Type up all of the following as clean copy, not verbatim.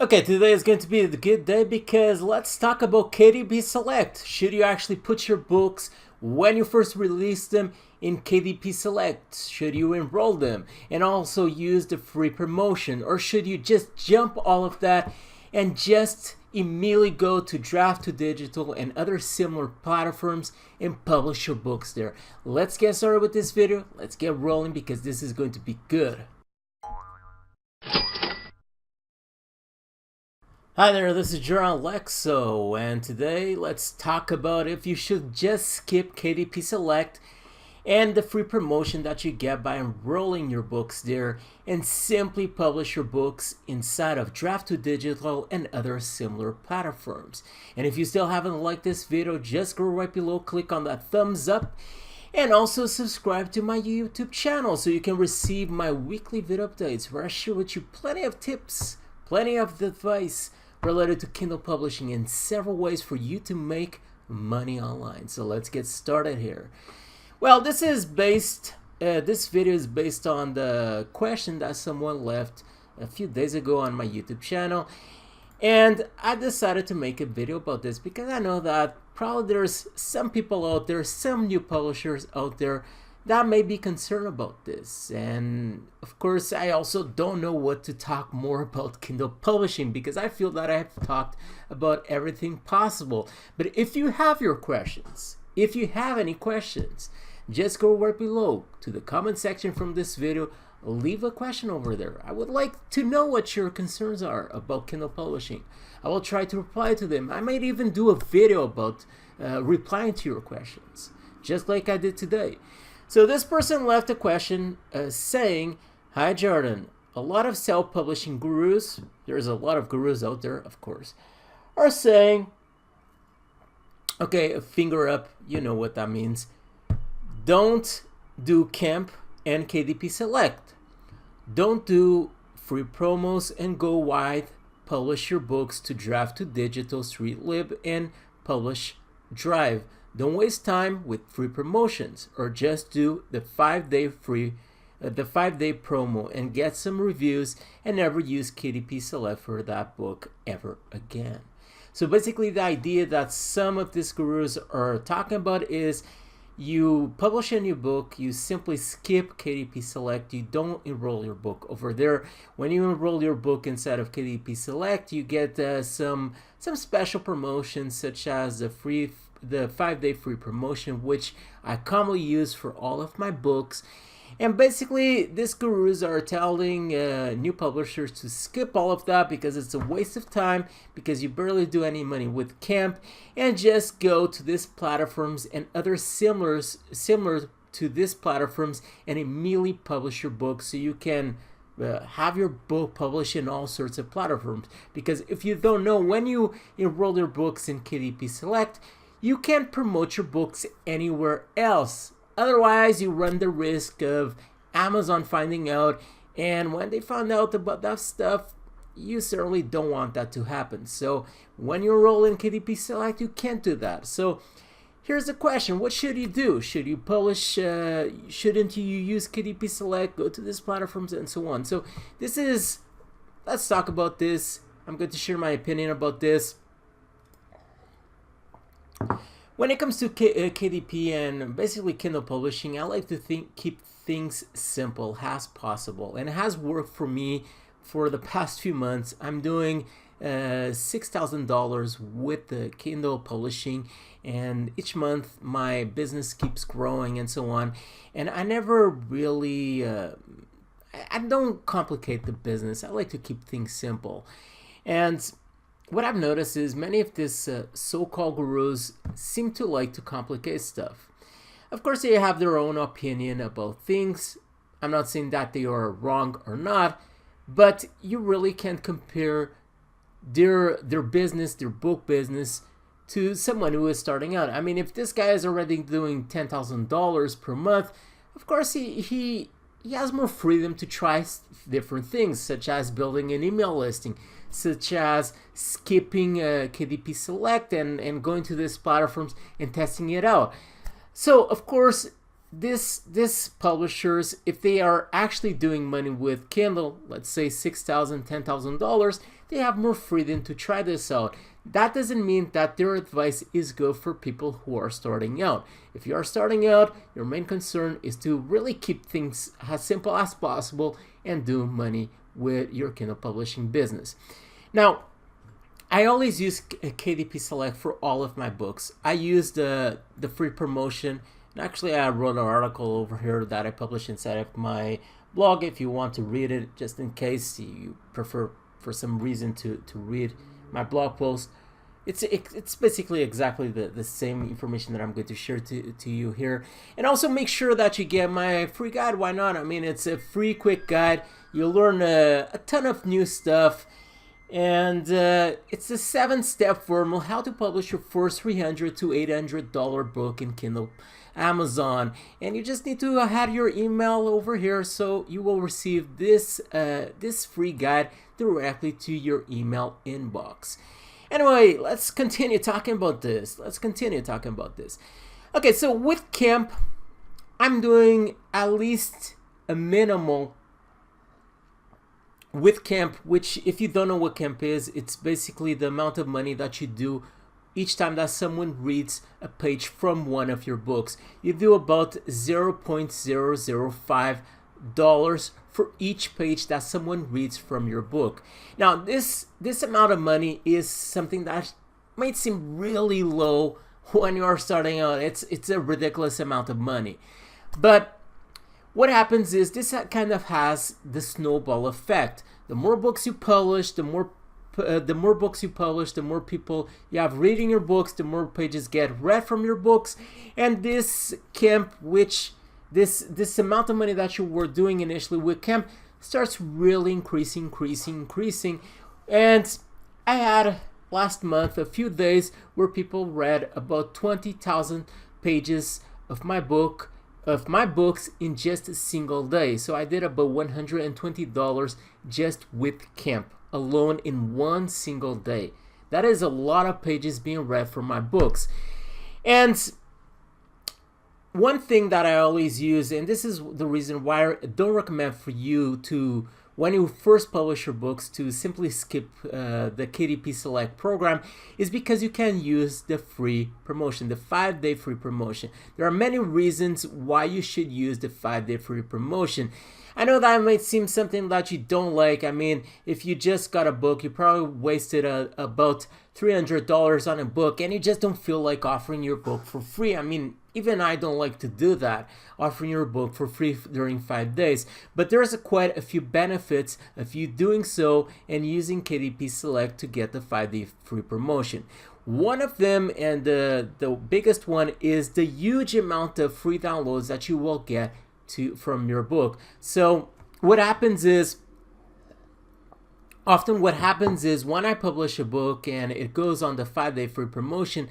Okay, today is going to be a good day because let's talk about KDP Select. Should you actually put your books when you first release them in KDP Select? Should you enroll them and also use the free promotion? Or should you just jump all of that and just immediately go to Draft2Digital and other similar platforms and publish your books there? Let's get started with this video. Let's get rolling because this is going to be good. Hi there, this is John Lexo, and today let's talk about if you should just skip KDP Select and the free promotion that you get by enrolling your books there and simply publish your books inside of Draft2Digital and other similar platforms. And if you still haven't liked this video, just go right below, click on that thumbs up, and also subscribe to my YouTube channel so you can receive my weekly video updates where I share with you plenty of tips, plenty of advice related to Kindle publishing and several ways for you to make money online. So let's get started here. Well, this video is based on the question that someone left a few days ago on my YouTube channel, and I decided to make a video about this because I know that probably there's some people out there, some new publishers out there that may be concerned about this. And of course, I also don't know what to talk more about Kindle publishing because I feel that I've talked about everything possible. But if you have your questions, if you have any questions, just go right below to the comment section from this video, leave a question over there. I would like to know what your concerns are about Kindle publishing. I will try to reply to them. I might even do a video about replying to your questions, just like I did today. So this person left a question saying, "Hi Jordan, a lot of self-publishing gurus, there's a lot of gurus out there, of course, are saying," okay, a finger up, you know what that means, "don't do Camp and KDP Select. Don't do free promos and go wide. Publish your books to Draft2Digital, StreetLib, and Publish Drive. Don't waste time with free promotions, or just do the 5-day promo and get some reviews and never use KDP Select for that book ever again." So basically the idea that some of these gurus are talking about is you publish a new book, you simply skip KDP Select, you don't enroll your book over there. When you enroll your book inside of KDP Select, you get some special promotions such as the 5-day free promotion, which I commonly use for all of my books. And basically these gurus are telling new publishers to skip all of that because it's a waste of time, because you barely do any money with Camp, and just go to these platforms and other similar to these platforms and immediately publish your book so you can have your book published in all sorts of platforms. Because if you don't know, when you enroll your books in KDP Select, you can't promote your books anywhere else. Otherwise, you run the risk of Amazon finding out, and when they find out about that stuff, you certainly don't want that to happen. So when you enroll in KDP Select, you can't do that. So here's the question: what should you do? Should you publish? Shouldn't you use KDP Select? Go to these platforms and so on. So let's talk about this. I'm going to share my opinion about this. When it comes to KDP and basically Kindle publishing, I like to keep things simple as possible, and it has worked for me for the past few months. I'm doing $6,000 with the Kindle publishing, and each month my business keeps growing and so on. And I never really, I don't complicate the business. I like to keep things simple. And what I've noticed is many of these so-called gurus seem to like to complicate stuff. Of course, they have their own opinion about things. I'm not saying that they are wrong or not, but you really can't compare their business, their book business, to someone who is starting out. I mean, if this guy is already doing $10,000 per month, of course he has more freedom to try different things, such as building an email listing, such as skipping KDP Select and going to these platforms and testing it out. So of course, these publishers, if they are actually doing money with Kindle, let's say $6,000, $10,000, they have more freedom to try this out. That doesn't mean that their advice is good for people who are starting out. If you are starting out, your main concern is to really keep things as simple as possible and do money with your Kindle publishing business. Now, I always use KDP Select for all of my books. I use the free promotion, and actually I wrote an article over here that I published inside of my blog if you want to read it, just in case you prefer for some reason to read my blog post. It's basically exactly the same information that I'm going to share to you here. And also make sure that you get my free guide. Why not? I mean, it's a free quick guide. You'll learn a ton of new stuff. And it's a 7-step formula how to publish your first $300 to $800 book in Kindle Amazon. And you just need to add your email over here, so you will receive this free guide directly to your email inbox. Anyway, let's continue talking about this. Okay, so with Camp, I'm doing at least a minimal with Camp, which, if you don't know what Camp is, it's basically the amount of money that you do each time that someone reads a page from one of your books. You do about $0.005 for each page that someone reads from your book. Now, this amount of money is something that might seem really low when you are starting out. It's a ridiculous amount of money. But what happens is this kind of has the snowball effect. The more books you publish, the more people you have reading your books, the more pages get read from your books. And this Camp, which this amount of money that you were doing initially with Camp, starts really increasing. And I had last month a few days where people read about 20,000 pages of my books in just a single day. So I did about $120 just with Camp alone in one single day. That is a lot of pages being read from my books. And one thing that I always use, and this is the reason why I don't recommend for you to, when you first publish your books, to simply skip the KDP Select program, is because you can use the free promotion, the 5-day free promotion. There are many reasons why you should use the 5-day free promotion. I know that might seem something that you don't like. I mean, if you just got a book, you probably wasted about $300 on a book, and you just don't feel like offering your book for free. I mean, even I don't like to do that, offering your book for free during 5 days. But there's quite a few benefits of you doing so and using KDP Select to get the 5-day free promotion. One of them, and the biggest one, is the huge amount of free downloads that you will get from your book. So what happens is, often what happens is when I publish a book and it goes on the 5-day free promotion,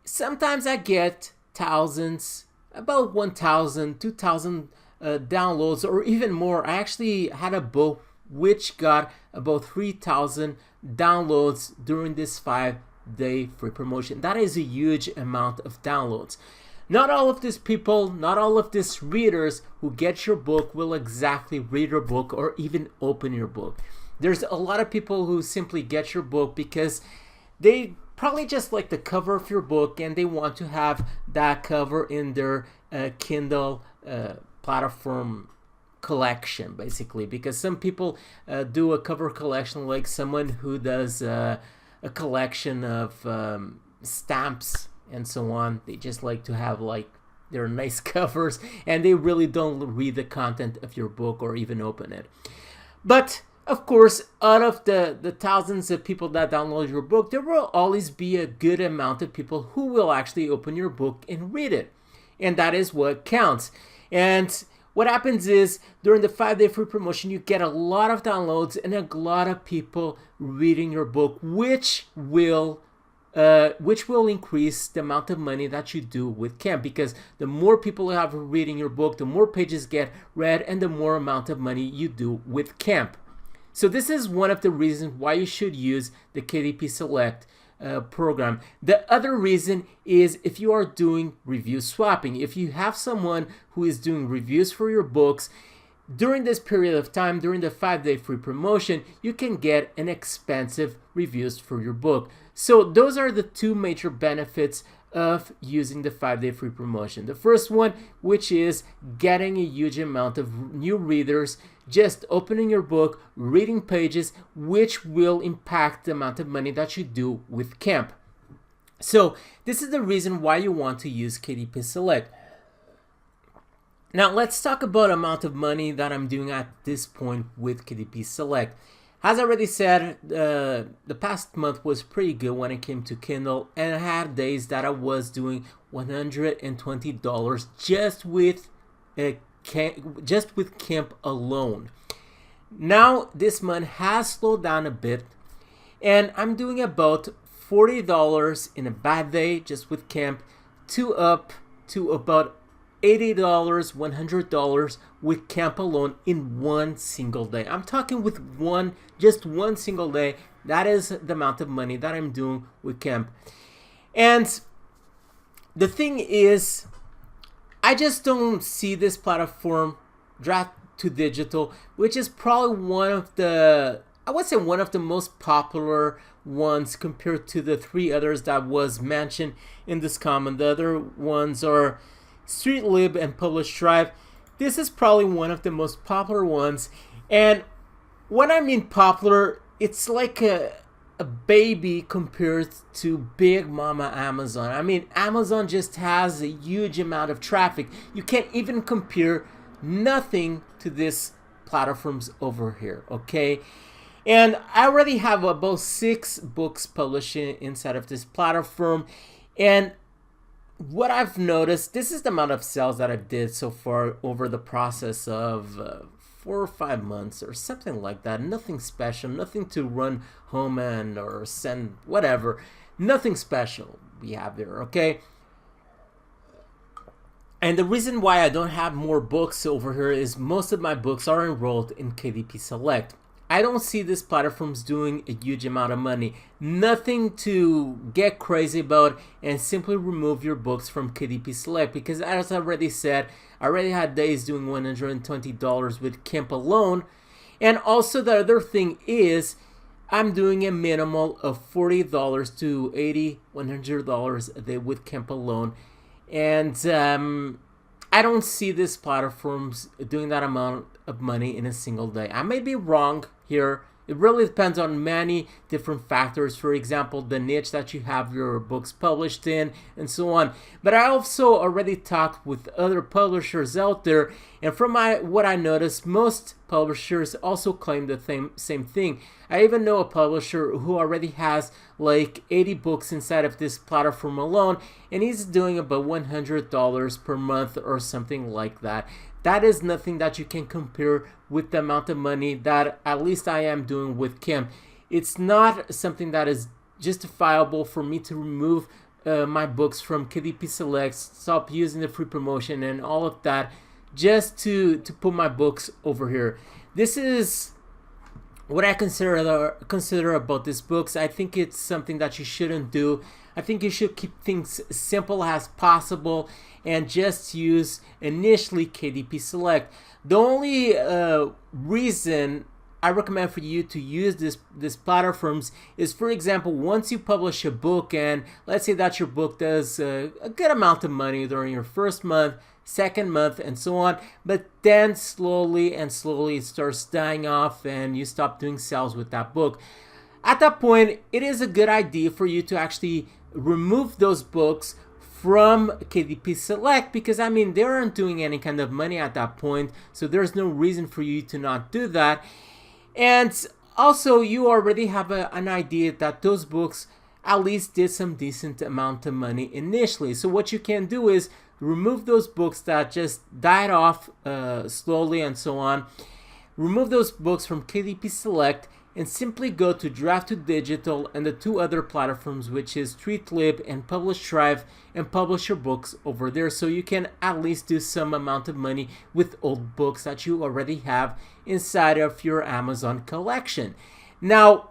sometimes I get thousands, about 1,000, 2,000 downloads, or even more. I actually had a book which got about 3,000 downloads during this 5-day free promotion. That is a huge amount of downloads. Not all of these people, not all of these readers who get your book will exactly read your book or even open your book. There's a lot of people who simply get your book because they probably just like the cover of your book and they want to have that cover in their Kindle platform collection, basically. Because some people do a cover collection, like someone who does a collection of stamps and so on. They just like to have like their nice covers, and they really don't read the content of your book or even open it. But of course, out of the thousands of people that download your book, there will always be a good amount of people who will actually open your book and read it. And that is what counts. And what happens is, during the 5-day free promotion, you get a lot of downloads and a lot of people reading your book, which will increase the amount of money that you do with Camp, because the more people you have reading your book, the more pages get read, and the more amount of money you do with Camp. So this is one of the reasons why you should use the KDP Select program. The other reason is if you are doing review swapping. If you have someone who is doing reviews for your books, during this period of time, during the 5-day free promotion, you can get inexpensive reviews for your book. So those are the two major benefits of using the 5-day free promotion. The first one, which is getting a huge amount of new readers, just opening your book, reading pages, which will impact the amount of money that you do with Camp. So this is the reason why you want to use KDP Select. Now let's talk about amount of money that I'm doing at this point with KDP Select. As I already said, the past month was pretty good when it came to Kindle, and I had days that I was doing $120 just with Camp alone. Now this month has slowed down a bit, and I'm doing about $40 in a bad day just with Camp, up to about $80, $100 with Camp alone in one single day. I'm talking with just one single day. That is the amount of money that I'm doing with Camp. And the thing is, I just don't see this platform, Draft2Digital, which is probably one of the most popular ones compared to the three others that was mentioned in this comment. The other ones are StreetLib and Publish Drive. This is probably one of the most popular ones, and when I mean popular, it's like a baby compared to Big Mama Amazon. I mean, Amazon just has a huge amount of traffic. You can't even compare nothing to these platforms over here, okay? And I already have about 6 books published inside of this platform, and what I've noticed, this is the amount of sales that I did so far over the process of 4 or 5 months or something like that. Nothing special, nothing to run home and or send whatever. Nothing special we have there, okay? And the reason why I don't have more books over here is most of my books are enrolled in KDP Select. I don't see these platforms doing a huge amount of money. Nothing to get crazy about, and simply remove your books from KDP Select, because as I already said, I already had days doing $120 with Camp alone. And also the other thing is, I'm doing a minimal of $40 to $80, $100 a day with Camp alone. And I don't see these platforms doing that amount of money in a single day. I may be wrong here. It really depends on many different factors. For example, the niche that you have your books published in, and so on. But I also already talked with other publishers out there, and from what I noticed, most publishers also claim the same thing. I even know a publisher who already has like 80 books inside of this platform alone, and he's doing about $100 per month or something like that. That is nothing that you can compare with the amount of money that at least I am doing with Kim. It's not something that is justifiable for me to remove my books from KDP Select, stop using the free promotion and all of that, just to put my books over here. This is what I consider about these books. I think it's something that you shouldn't do. I think you should keep things simple as possible and just use initially KDP Select. The only reason I recommend for you to use these platforms is, for example, once you publish a book, and let's say that your book does a good amount of money during your first month, second month, and so on, but then slowly it starts dying off and you stop doing sales with that book. At that point, it is a good idea for you to actually remove those books from KDP Select, because I mean, they aren't doing any kind of money at that point, so there's no reason for you to not do that. And also, you already have an idea that those books at least did some decent amount of money initially. So what you can do is remove those books that just died off slowly and so on. Remove those books from KDP Select and simply go to Draft2Digital and the 2 other platforms, which is StreetLib and Publish Drive, and publish your books over there, so you can at least do some amount of money with old books that you already have inside of your Amazon collection. Now,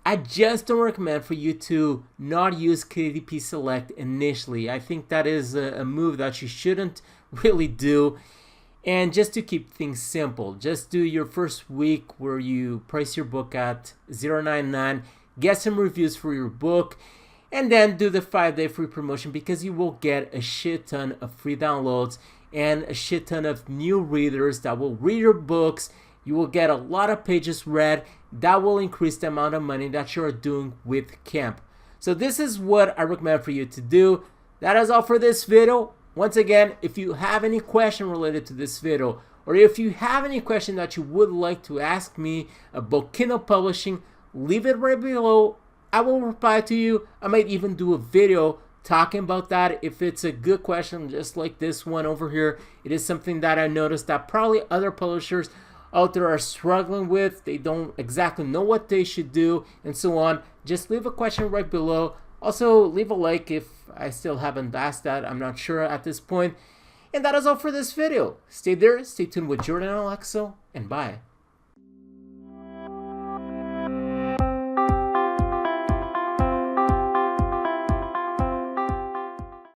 I just don't recommend for you to not use KDP Select initially. I think that is a move that you shouldn't really do. And just to keep things simple, just do your first week where you price your book at $0.99, get some reviews for your book, and then do the 5-day free promotion, because you will get a shit ton of free downloads and a shit ton of new readers that will read your books. You will get a lot of pages read. That will increase the amount of money that you're doing with Camp. So this is what I recommend for you to do. That is all for this video. Once again, if you have any question related to this video, or if you have any question that you would like to ask me about Kindle publishing, leave it right below. I will reply to you. I might even do a video talking about that if it's a good question, just like this one over here. It is something that I noticed that probably other publishers out there are struggling with. They don't exactly know what they should do and so on. Just leave a question right below. Also, leave a like if I still haven't asked that. I'm not sure at this point. And that is all for this video. Stay there, stay tuned with Jordan and Alexo, and bye.